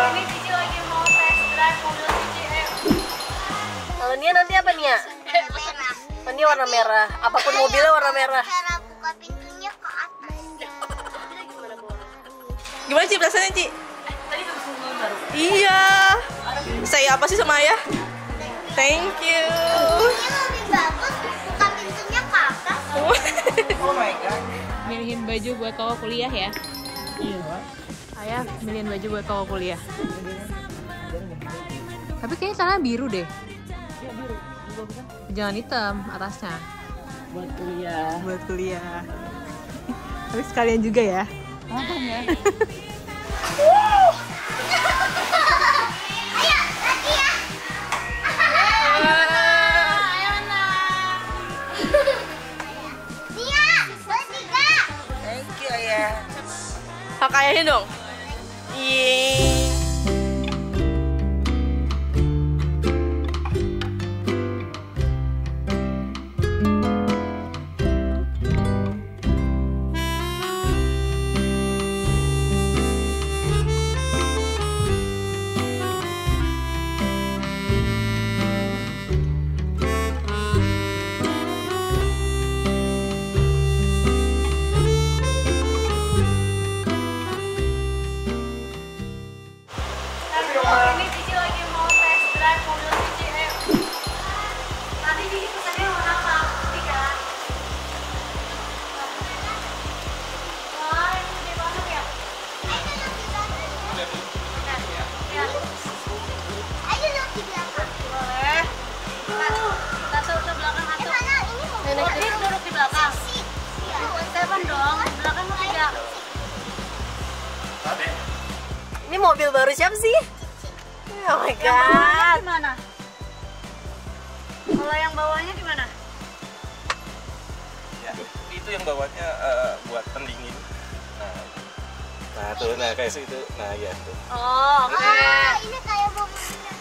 Ini Cici lagi mau test drive mobil Cici. Kalau Nia nanti apa Nia? Oh, ini warna merah. Apapun mobilnya warna merah. Cara buka pintunya ke atas. Gimana Ci perasaannya Ci? Tadi habis mobil baru. Iya. Saya apa sih sama ayah? Thank you. Ini lebih bagus buka pintunya ke atas. Oh my god. Milihin baju buat kau kuliah ya. Iya. Ayah milihin baju buat kau kuliah. Tapi kayaknya celana biru deh. Iya biru. Jangan hitam atasnya. Buat kuliah. Buat kuliah. Tapi sekalian juga ya. Apa ya? Ayo, lagi ya. Ayo nak. Nia, bertiga. Thank you ayah. Hak ayahnya dong. Yeay. Ini Cici lagi mau test drive mobil Cici. Tadi Cici pesannya warna apa? Putih kan? Wah, ini gede banget ya. Ayo duduk di belakang. Ya. Ayo duduk di belakang. Boleh. Kita tuh ke belakang satu. Mana ini mau Oh, ini duduk di belakang. Iya. Seven dong. Belakang lu tiga. Ini mobil baru siapa sih? Oh my god. Gimana? Kalau yang bawahnya gimana? Ya, itu yang bawahnya buat pendingin. Nah tuh, nah kayak situ, nah ya tuh. Oh, oke. Ah, ini kayak mobilnya.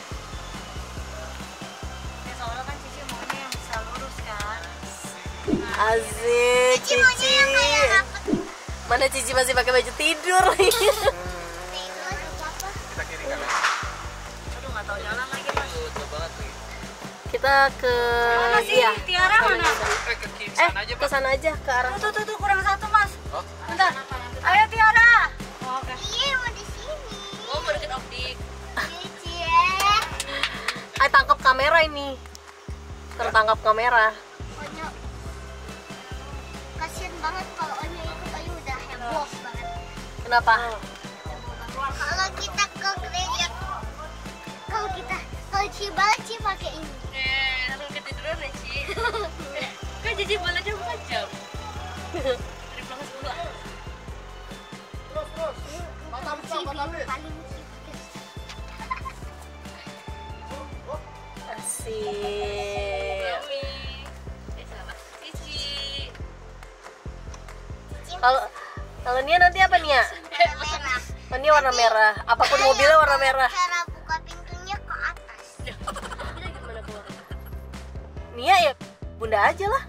Ya, soalnya kan Cici maunya yang bisa lurus kan. Asik Cici maunya Cici. yang kayak apa? Mana Cici masih pakai baju tidur? Kita kiri kanan. Aduh, nggak tahu jalan lagi mas. Kita ke Mana sih? iya. Tiara mana? Ke kiri sana aja, Ke sana aja ke arah. Tuh, kurang satu mas. Oh. Bentar. Ayo Tiara. Oh, oke. Iya, mau di sini. Oh, mau deket optik. Cici. Ayo tangkap kamera ini. Tertangkap kamera. Onyo. Kasian banget kalau Onyo ikut, Onyo udah heboh banget. Kenapa? Kalau kita ke gereja, kalau Cibaci pakai ini. Lalu ketiduran ya Ci. Kan Cici balasnya 4 jam. Dari belakang sekolah. Cibi paling Asik. Salah. Cici. Kalau Nia nanti apa Nia? merah. Oh, ini warna merah. Apapun mobilnya warna merah. Cara buka pintunya ke atas. Nia ya bunda aja lah.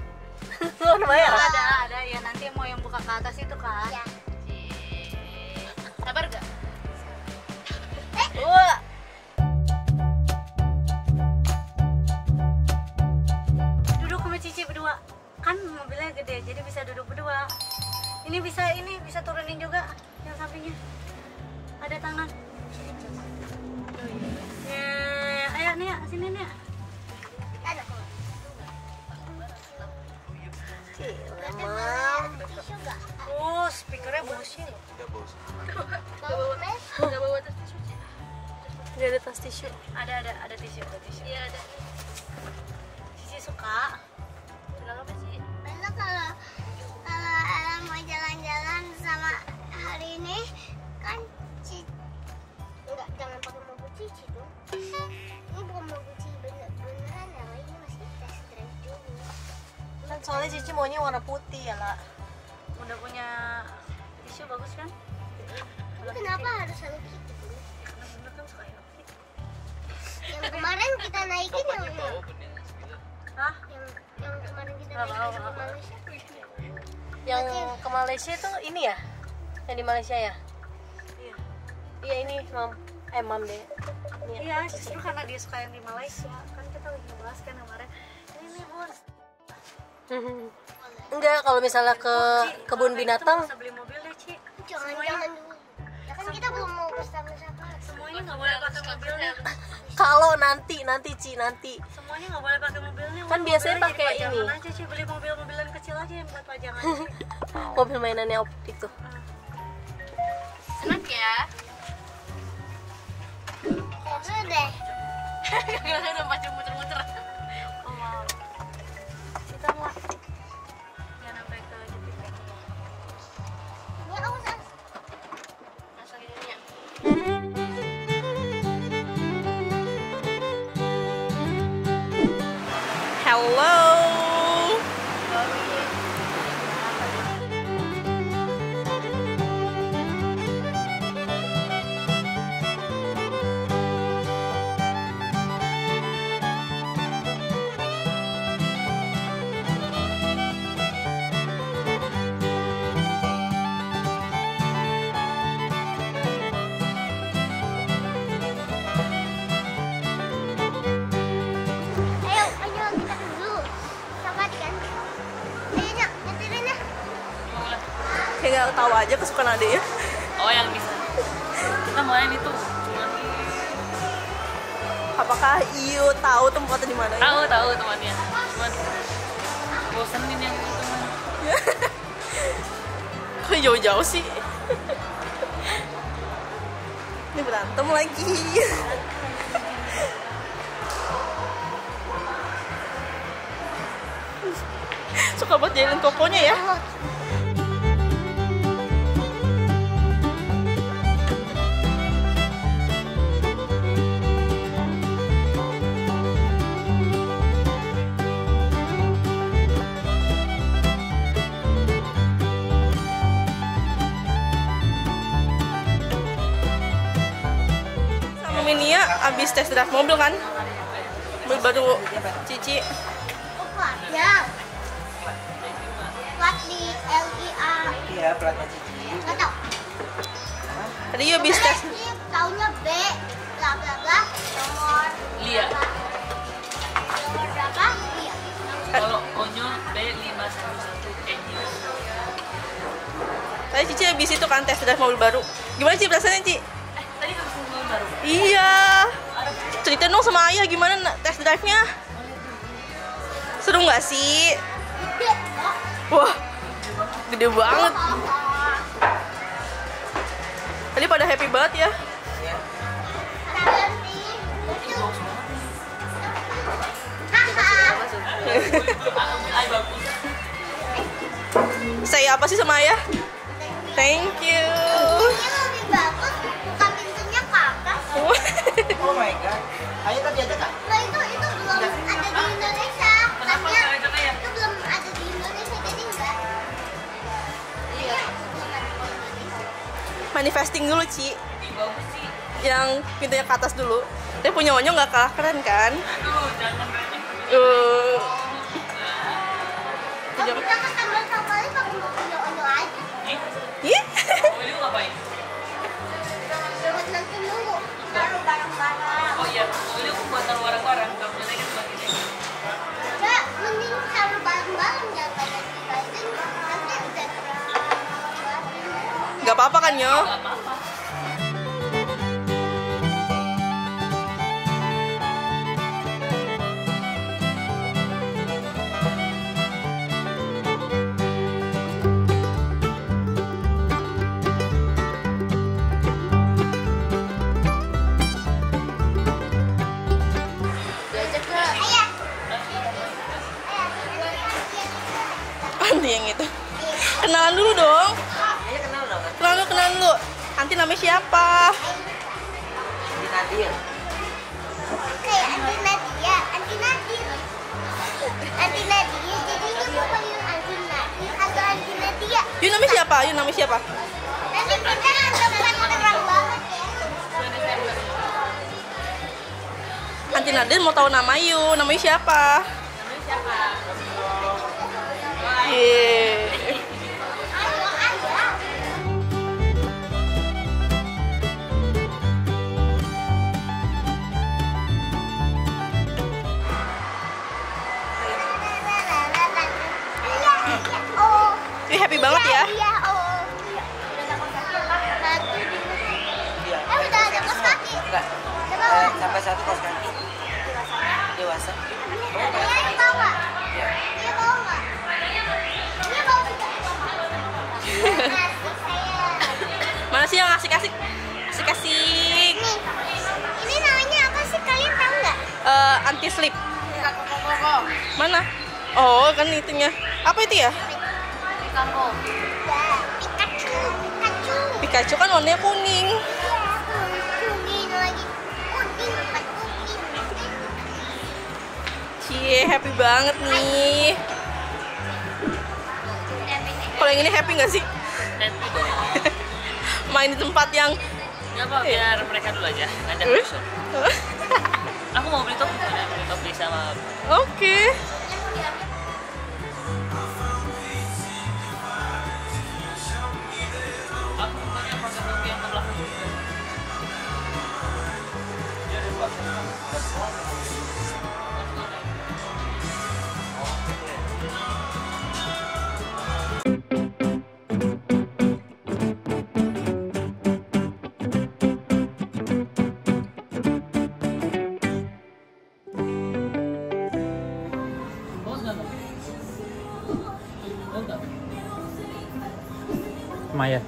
Warna merah. Ada ya nanti mau yang buka ke atas itu kan. Ya. Sabar gak? Wah. Duduk sama Cici berdua. Kan mobilnya gede jadi bisa duduk berdua. Ini bisa turunin juga yang sampingnya. Ada tangan. Ya, ayo Nia, sini Nia. Ada kok. Mam. Tisu nggak? Oh, speakernya Bose. Udah bos. Mau mes? Enggak bawa tas tisu. Dia ada tas tisu. Ada tisu. Iya, ada. Cici suka. Bilang apa sih? Besok kalau Ella mau jalan-jalan sama hari ini kan enggak, jangan pakai mobil Cici dong. Ini bukan mobil Cici beneran ya, ini masih test drive dulu. Kan soalnya Cici maunya warna putih ya lah. Udah punya tisu bagus kan? Ini kenapa harus Hello Kitty? Karena bunda kan suka Hello Kitty. Yang kemarin kita naikin yang Hah? yang kemarin kita Nggak naikin tahu. ke Malaysia. Yang ke Malaysia tuh ini ya? Yang di Malaysia ya? Iya. Iya ini, Mam. Mam deh. Iya, justru karena dia suka yang di Malaysia. Kan kita lagi ngebahas kan kemarin. Ini Bun. Enggak, kalau misalnya ke kebun binatang Bisa beli mobil deh, Ci. Jangan dulu. Ya kan kita belum mau ke sama-sama. Semuanya nggak boleh pakai mobilnya. kalau nanti Ci, nanti. Semuanya nggak boleh pakai mobilnya. Kan biasanya Mobilnya pakai jadi pajangan ini. aja, Ci. Beli mobil-mobilan kecil aja yang buat pajangan. Ci. Mobil mainannya optik tuh. Enak ya. Seru deh. Gak ada macam muter-muter. Oh, mau. Kita mau. Jangan sampai ke Jepit. Ini aku Langsung ini ya. Hello. ayo kita dulu. Sabar kan. Ayo Nak, nyetirin ya. Kayak gak tahu aja kesukaan adek ya. Oh yang bisa. Kita mau yang itu. Apakah Iu tahu tempatnya di mana? Tahu temannya. Cuman bosenin yang itu mah. Kok jauh-jauh sih? Ini berantem lagi. Suka buat jailin kokonya ya. Sama Minia abis tes drive mobil kan? Mobil baru Cici. Opa, ya. Plat di LIA. Iya, platnya Cici. Nggak tahu. Tadi Iu abis tes. Ini taunya B, bla bla bla, nomor Lia. nomor berapa? Iya. Kalau Onyo B511 Enyo. Tadi Cici abis itu kan tes drive mobil baru. Gimana Ci perasaannya Ci? Tadi kan mobil baru. Iya. Cerita dong sama ayah gimana tes drive-nya? Seru nggak sih? Gede, kok. Wah, gede banget. Tadi pada happy banget ya. Ada berarti. Haha. Ay bagus. Saya apa sih sama ayah? Thank you. Ini lebih bagus, buka pintunya ke atas. Oh my god. Ayo tadi aja Kak. Nah itu belum ada di Indonesia. Kenapa Katanya nggak ada ya? itu belum ada di Indonesia, jadi enggak. Iya. Belum ada di Indonesia. Manifesting dulu Ci. Bagus sih. Yang pintunya ke atas dulu. Dia punya Onyo nggak kalah keren kan? Aduh, jangan berani. Kalau kita ke Taman Safari pakai mobilnya Onyo aja. Ih. Oh, ini ngapain? Buat nanti nunggu. Taruh barang-barang. Oh iya, ini aku buat taruh barang-barang. Kamu kan buat ini. Ya, mending taruh barang-barang jangan pada dibanding. Nanti udah Nggak apa-apa kan Yo? Gak apa-apa. Anti yang itu. Kenalan dulu dong. Iya kenal dong. Kenalan dulu. Anti namanya siapa? Di Nadir. kayak Anti Nadia, Anti Nadir. Anti Nadia, jadi itu mau panggil Anti Nadir atau Anti Nadia? Yuk namanya siapa? Yuk namanya siapa? Nanti kita teman terang banget ya. Anti Nadir mau tahu nama Yu. Namanya siapa? Yeay. Ayo, ayo. banget ya. Iya, oh. Udah ada kos kaki. Satu di Iya. udah ada kos kaki. Enggak. Coba. Sampai satu kos kaki. Dewasa. Dia tahu nggak? Iya. Dia tahu nggak? Dia tahu juga. Asik saya. Mana sih yang asik-asik? Asik-asik. Nih, ini namanya apa sih? Kalian tahu nggak? Anti slip. Mana? Oh, kan itunya. Apa itu ya? Ya, Pikachu. Pikachu kan warnanya kuning. Iya, kuning lagi. Kuning, empat kuning. Cie, happy banget nih. Kalau yang ini happy nggak sih? Happy dong. Main di tempat yang Nggak apa, biar mereka dulu aja. Nanti aku nyusul. Aku mau beli topi sama Oke. aku bukannya pakai topi yang ke belakang. Maya.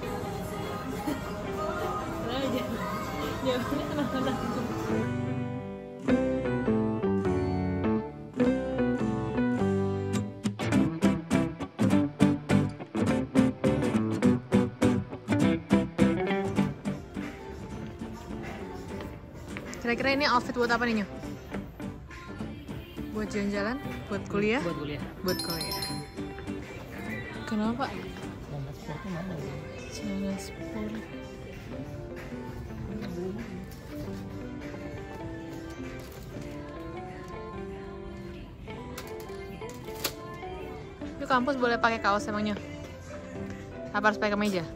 Kira-kira ini outfit buat apa nih, Nyo? Buat jalan-jalan? Buat kuliah? Buat kuliah. Buat kuliah. Kenapa? Celana sport. Di kampus boleh pakai kaos emangnya? Apa harus pakai kemeja?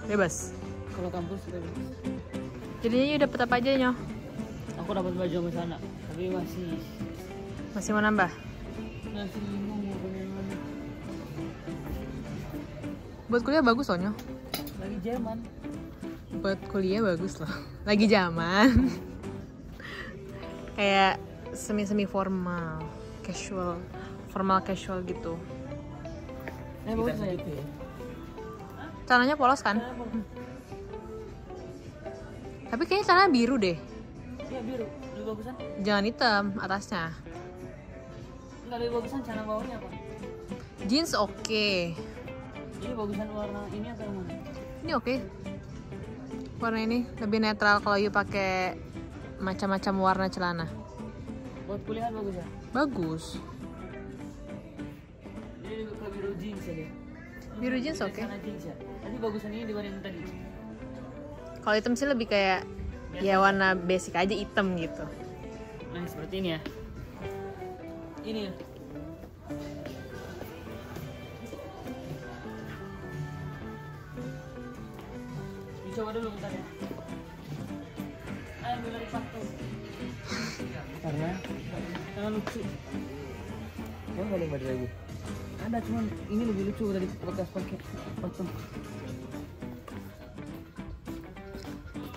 Bebas. Kalau kampus sudah bebas. Jadinya udah dapat apa aja, Nyo? Aku dapat baju sama sana, tapi Masih mau nambah? masih bingung mau beli yang mana. Buat kuliah bagus loh, Nyo. Lagi zaman. Buat kuliah bagus loh. Lagi zaman. Kayak semi-semi formal, casual, formal casual gitu. Bagus lah itu ya. Celananya polos kan? Tapi kayaknya celana biru deh. Iya biru, lebih bagusan. Jangan hitam atasnya. Enggak, lebih bagusan celana bawahnya apa? Jeans oke. Ini bagusan warna ini atau yang mana? Ini oke. Warna ini lebih netral kalau you pakai macam-macam warna celana. Buat kuliahan bagus ya? Bagus. Ini lebih ke biru jeans ya dia. Biru jeans oke. Celana jeans ya. Tadi bagusan ini dibanding tadi. Kalau hitam sih lebih kayak ya warna basic aja hitam gitu. Nah seperti ini ya. Ini ya. Dicoba dulu bentar ya. Ayo ambil dari patung. Karena Jangan lucu. kamu nggak ada yang baju lagi. Ada cuman ini lebih lucu dari bekas pakai patung.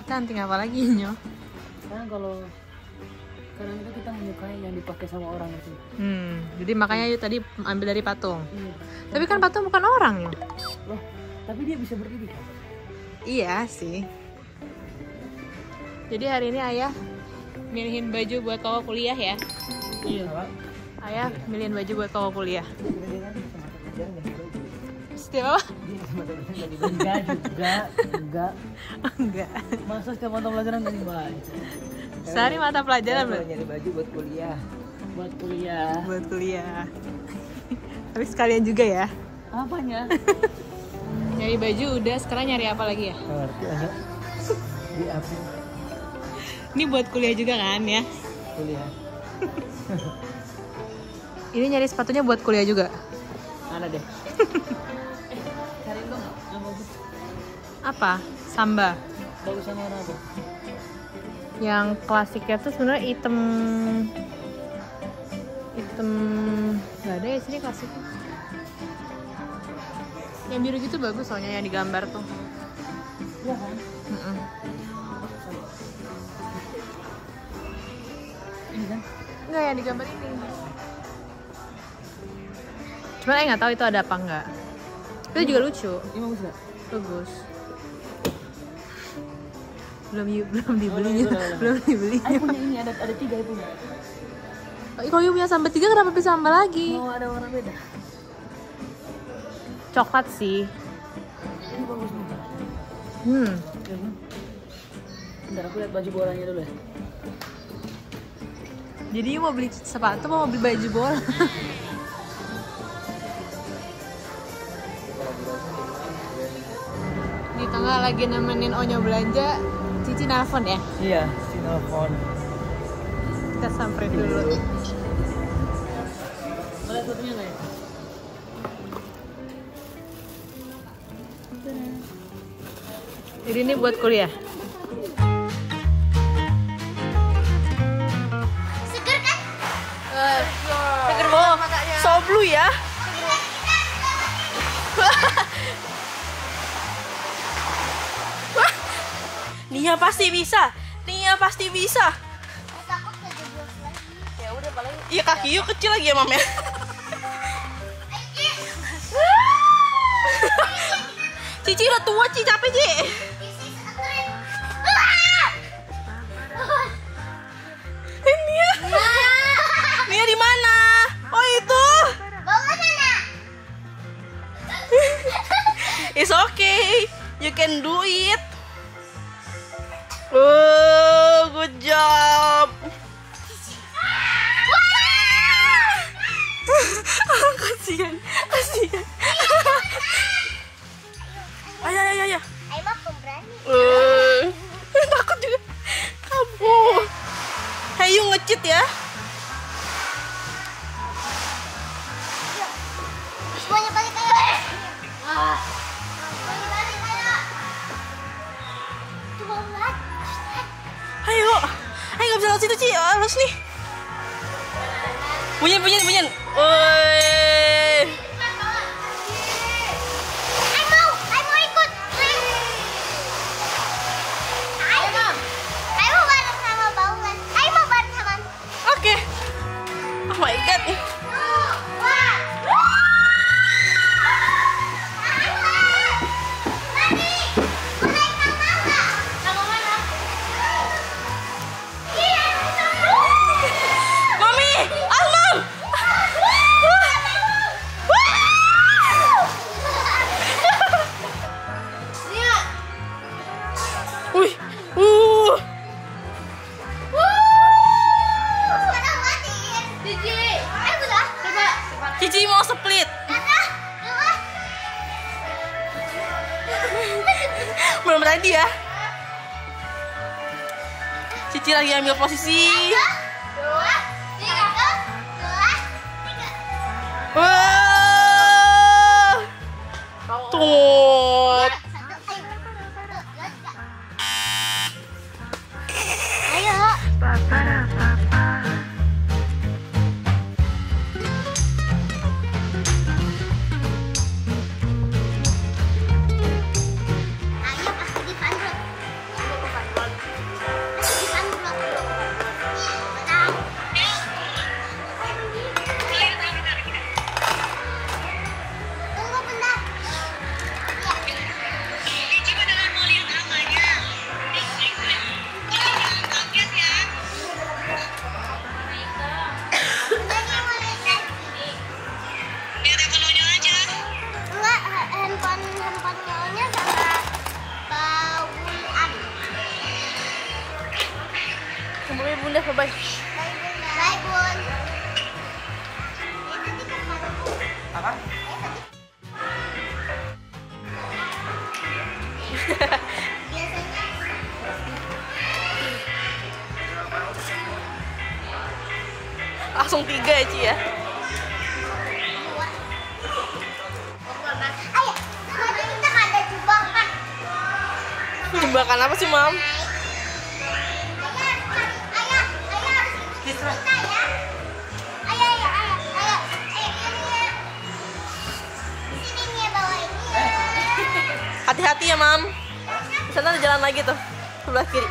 Kita anting apa lagi, Nyo? Karena kalau kadang itu kita menyukai yang dipakai sama orang itu. Jadi makanya you tadi ambil dari patung. Iya. Tapi kan patung bukan orang, Nyo. Loh, tapi dia bisa berdiri kan? Iya sih. Jadi hari ini ayah milihin baju buat Koko kuliah ya. Iya. Ayah milihin baju buat Koko kuliah. Setiap apa? Enggak. Enggak. Masa setiap mata pelajaran nggak dibaca? Sehari mata pelajaran Kalau berarti. nyari baju buat kuliah. Buat kuliah. Buat kuliah. Tapi sekalian juga ya. Apanya? Nyari baju udah, sekarang nyari apa lagi ya? Ngerti ada di apa Ini buat kuliah juga kan ya? kuliah? Ini nyari sepatunya buat kuliah juga. Ada deh. Cariin dong yang bagus. Apa? Samba. Bagus sama warna apa? Yang klasiknya tuh sebenarnya hitam nggak ada ya sini klasiknya. Yang biru gitu bagus soalnya yang digambar tuh. Iya kan? Ini kan? Enggak, yang digambar ini. Cuman nggak tahu itu ada apa enggak. Itu juga lucu. Ini bagus nggak? Bagus. Belum dibelinya. Belum dibelinya. Aku punya ini, ada 3 itu. Kalau you punya sampai 3 kenapa bisa tambah lagi? Mau ada warna beda. Coklat sih. Ini bagus nih. Ya, kan? Bentar aku lihat baju bolanya dulu ya. Jadi you mau beli sepatu mau beli baju bola? Di tengah lagi nemenin Onyo belanja, Cici nelfon ya? Iya, si nelfon. Kita samperin dulu. Boleh fotonya nggak ya? Jadi ini buat kuliah. Seger kan? Seger banget. So blue ya. Nia pasti bisa. Nia pasti bisa. Takut kejeblos lagi. Ya udah paling. Iya kaki yuk kecil lagi ya, Mam ya. Cici udah tua, Cici capek, Ci. Nia. Nia di mana? Oh, itu. Bawa sana. It's okay. You can do it. Oh, good job. Kasihan. Ayo. Ayo mah pemberani. Takut juga. Kamu. Hey, you nge-cheat ya. Semuanya balik ayo. Semuanya balik ayo. Coba lihat. Ayo nggak bisa lewat situ, Ci. Harus nih. Bunyin. Woi. Ayo ikut. Ayo bareng sama Baulan. Ayo mau bareng sama. Oke. Oh my god. Mami, Almam. Wih. Cici mau split. Belum tadi ya. Cici lagi ambil posisi. Wah. Tuh. Ayo. Handphone-nya sama Baulan. Kembali Bunda, bye. Bye, Bun. Apa? Langsung 3 ya, Ci ya. Ayo, kita kan ada jebakan. Jebakan apa sih, Mam? Ayo. Sini nih bawa ini. Hati-hati ya, Mam. Di sana ada jalan lagi tuh, sebelah kiri.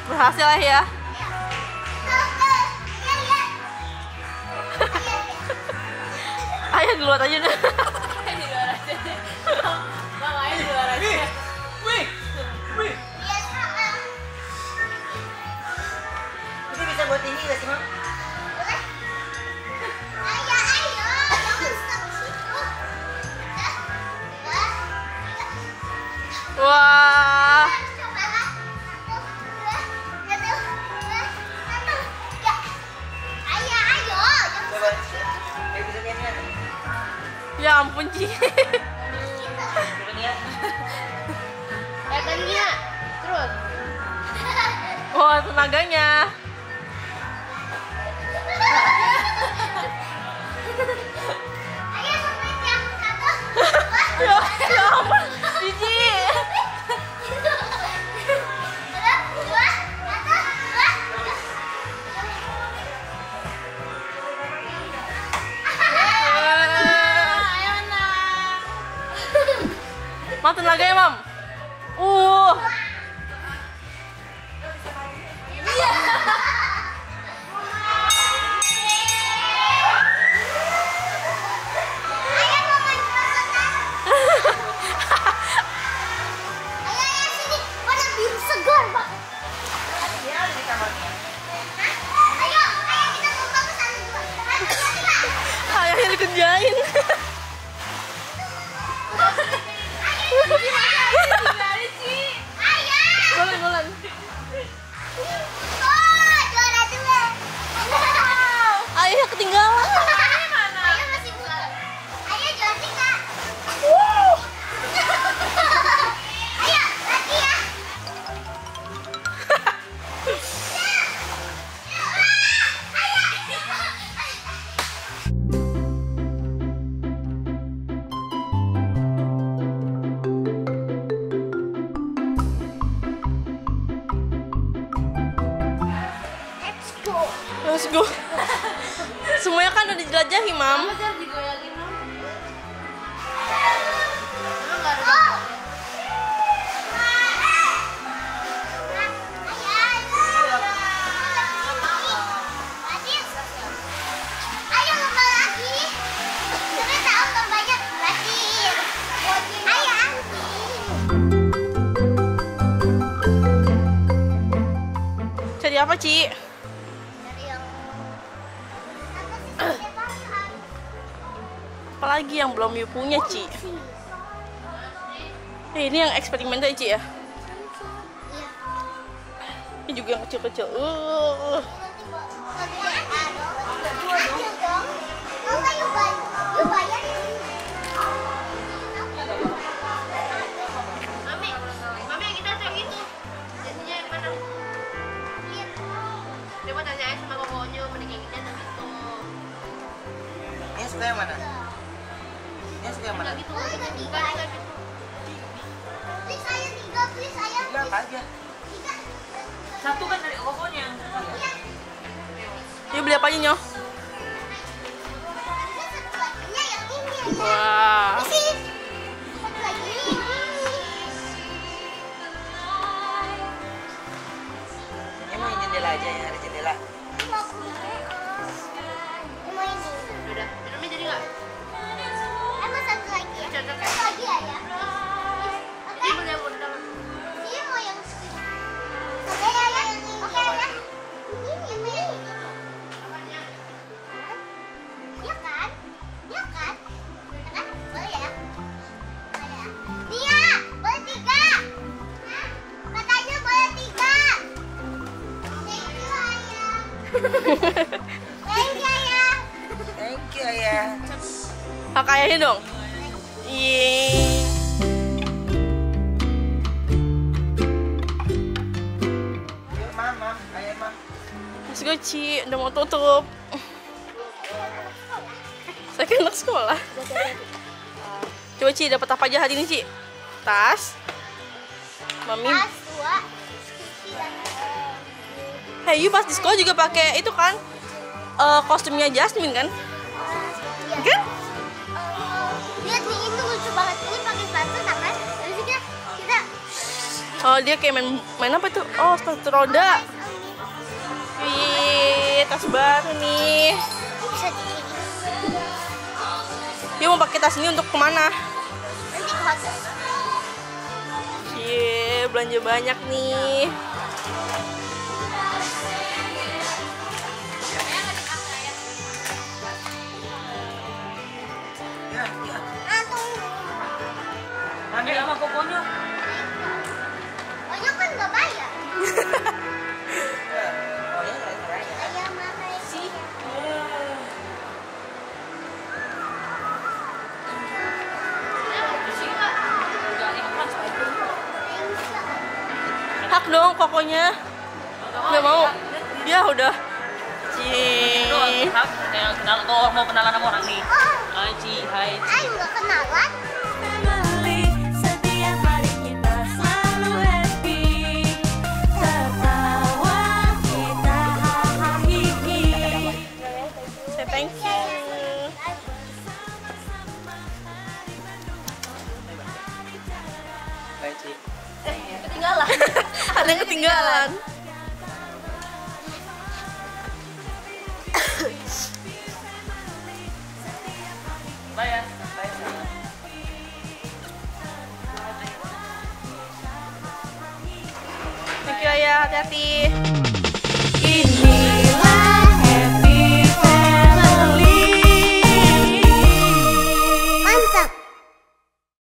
Berhasil lah ya. Ayah di luar aja deh. Bang, ayo di luar aja. Ini bisa buat tinggi nggak sih, Mam? Wah. Coba. Kayak bisa kayak ini. Ya ampun, Ci. Coba nih ya. Tadinya terus. Wah, tenaganya. Ya ampun, Cici. Mam, tenaganya, Mam. Ayahnya dikerjain. Bulan. Ayahnya ketinggalan. Let's go. Semuanya kan udah dijelajahi, Mam. Cari apa, Ci? Apalagi yang belum you punya, Ci? Ini yang eksperimen tadi, Ci ya? Ini juga yang kecil-kecil. Mami, kita yang itu. Jadinya yang mana? Coba tanya aja sama kokonya, mending yang ini atau itu. Ini suka yang mana? Ini suka yang mana? Gitu. Tiga apa aja? Satu kan dari kokonya. Yuk beli apa aja, Nyoh? Wah. Ini mau yang jendela aja, yang ada jendela. Udah, minumnya jadi nggak? Satu lagi ya? Cocok ya? Satu lagi ya? Ini boleh yang udah dalam. Dia mau yang oke ya? Oke ya? Ini. Iya kan? Iya kan? Iya kan? Boleh ya? Boleh ya? Dia! Boleh 3! Katanya boleh 3! Thank you, Ayah! Thank you, Ayah! Thank you, Ayah. Hak ayahnya dong. Yeay. Let's go, Ci. Udah mau tutup. Saya kan anak sekolah. Coba, Ci, dapat apa aja hari ini, Ci? Tas. Mami. Tas, 2. Hey, you pas di sekolah juga pakai itu kan? Kostumnya Jasmine kan? Iya. Kan? Lihat nih, itu lucu banget. Ini pakai sepatu, kan? Terus kita Oh, dia kayak main apa tuh? Oh, sepatu roda. Wih, tas baru nih. bisa dikirim. Dia mau pakai tas ini untuk kemana? Nanti ke hotel. Belanja banyak nih. Ambil sama kokonya. Pokoknya kan nggak bayar. Ayam mana sih? Hak dong kokonya. Nggak mau. Ya udah. Cie. Kalau mau kenalan sama orang nih. Hai Ci, hai. Ayo nggak kenalan. Setiap hari kita selalu happy, tertawa kita hahihi. Say thank you. Hai Ci. Ketinggalan. Ada yang ketinggalan. Bye ya. Bye. Thank you, Ayah. Hati-hati.